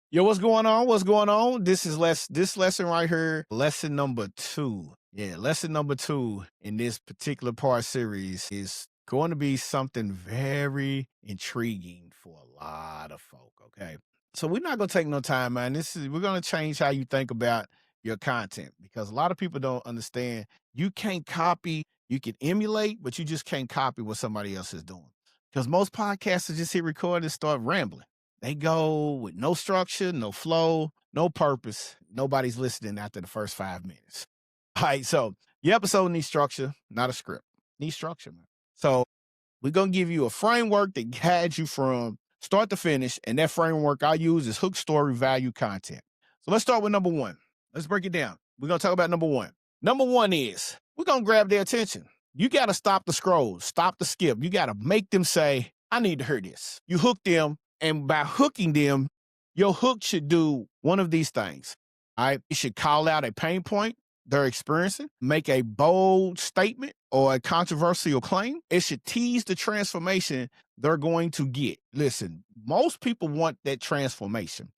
Yo, what's going on? What's going on? This lesson right here, lesson number 2. Yeah, lesson number 2 in this particular part series is going to be something very intriguing for a lot of folk. Okay. So we're not gonna take no time, man. We're gonna change how you think about your content because a lot of people don't understand you can't copy, you can emulate, but you just can't copy what somebody else is doing. Because most podcasters just hit record and start rambling. They go with no structure, no flow, no purpose. Nobody's listening after the first 5 minutes. All right, so your episode needs structure, not a script. Needs structure, man. So we're gonna give you a framework that guides you from start to finish, and that framework I use is hook, story, value, content. So let's start with number 1. Let's break it down. We're gonna talk about number 1. Number 1 is we're gonna grab their attention. You gotta stop the scroll, stop the skip. You gotta make them say, I need to hear this. You hook them, and by hooking them, your hook should do one of these things. All right. It should call out a pain point they're experiencing, make a bold statement or a controversial claim. It should tease the transformation they're going to get. Listen, most people want that transformation.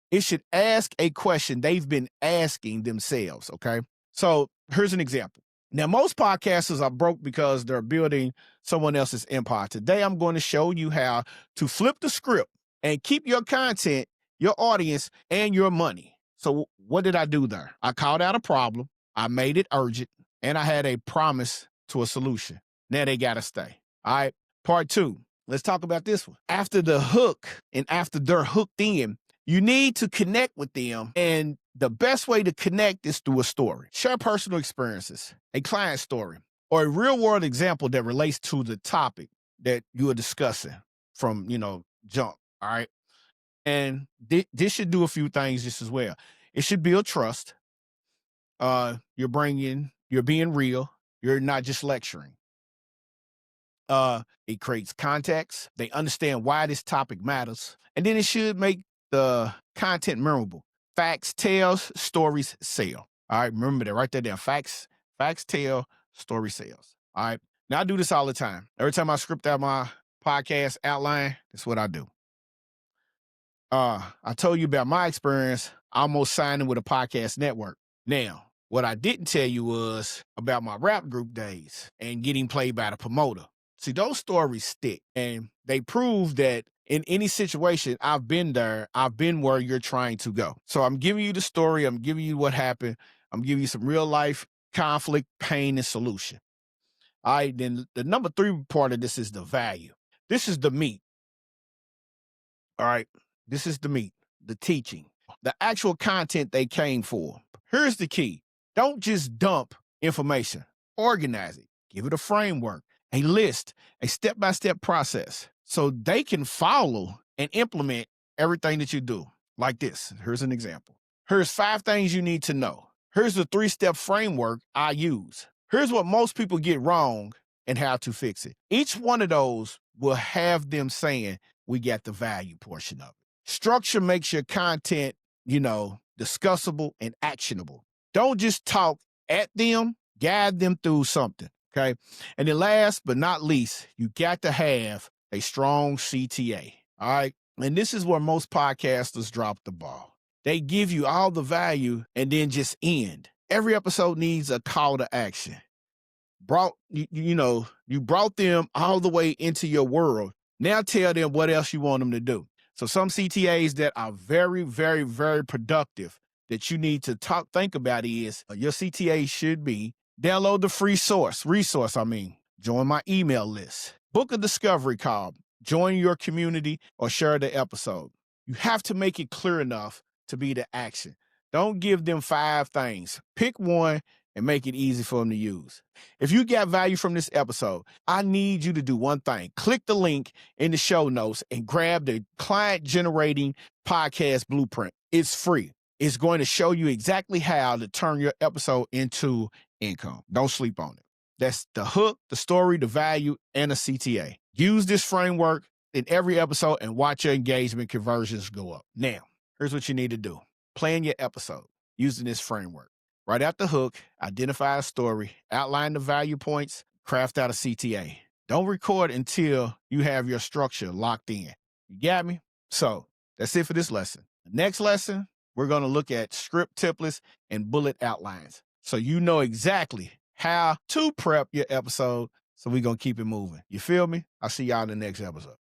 It should ask a question they've been asking themselves. Okay. So here's an example. Now, most podcasters are broke because they're building someone else's empire. Today, I'm going to show you how to flip the script and keep your content, your audience, and your money. So what did I do there? I called out a problem. I made it urgent, and I had a promise to a solution. Now they got to stay. All right. Part 2. Let's talk about this one. After the hook and after they're hooked in, you need to connect with them. And the best way to connect is through a story. Share personal experiences, a client story, or a real world example that relates to the topic that you are discussing from, jump. All right. And this should do a few things just as well. It should build trust. You're being real. You're not just lecturing. It creates context. They understand why this topic matters. And then it should make the content memorable. Facts tells, stories sell. All right. Remember that. Write that down. Facts tell, story sells. All right. Now I do this all the time. Every time I script out my podcast outline, that's what I do. I told you about my experience almost signing with a podcast network. Now, what I didn't tell you was about my rap group days and getting played by the promoter. See, those stories stick, and they prove that in any situation, I've been there. I've been where you're trying to go. So I'm giving you the story. I'm giving you what happened. I'm giving you some real life conflict, pain, and solution. All right, then the number 3 part of this is the value. This is the meat. All right, this is the meat, the teaching, the actual content they came for. Here's the key. Don't just dump information. Organize it. Give it a framework, a list, a step-by-step process so they can follow and implement everything that you do. Like this. Here's an example. Here's 5 things you need to know. Here's the 3-step framework I use. Here's what most people get wrong and how to fix it. Each one of those will have them saying, we got the value portion of it. Structure makes your content, discussable and actionable. Don't just talk at them, guide them through something, okay? And then last but not least, you got to have a strong CTA, all right? And this is where most podcasters drop the ball. They give you all the value and then just end. Every episode needs a call to action. You brought them all the way into your world. Now tell them what else you want them to do. So some CTAs that are very, very, very productive that you need to think about is your CTA should be download the free resource. Join my email list, book a discovery call, join your community, or share the episode. You have to make it clear enough to be the action. Don't give them 5 things. Pick one and make it easy for them to use. If you got value from this episode, I need you to do one thing. Click the link in the show notes and grab the client generating podcast blueprint. It's free. It's going to show you exactly how to turn your episode into income. Don't sleep on it. That's the hook, the story, the value, and the CTA. Use this framework in every episode and watch your engagement conversions go up. Now, here's what you need to do. Plan your episode using this framework. Write out the hook, identify a story, outline the value points, craft out a CTA. Don't record until you have your structure locked in. You got me? So that's it for this lesson. Next lesson, we're going to look at script templates and bullet outlines. So you know exactly how to prep your episode. So we're going to keep it moving. You feel me? I'll see y'all in the next episode.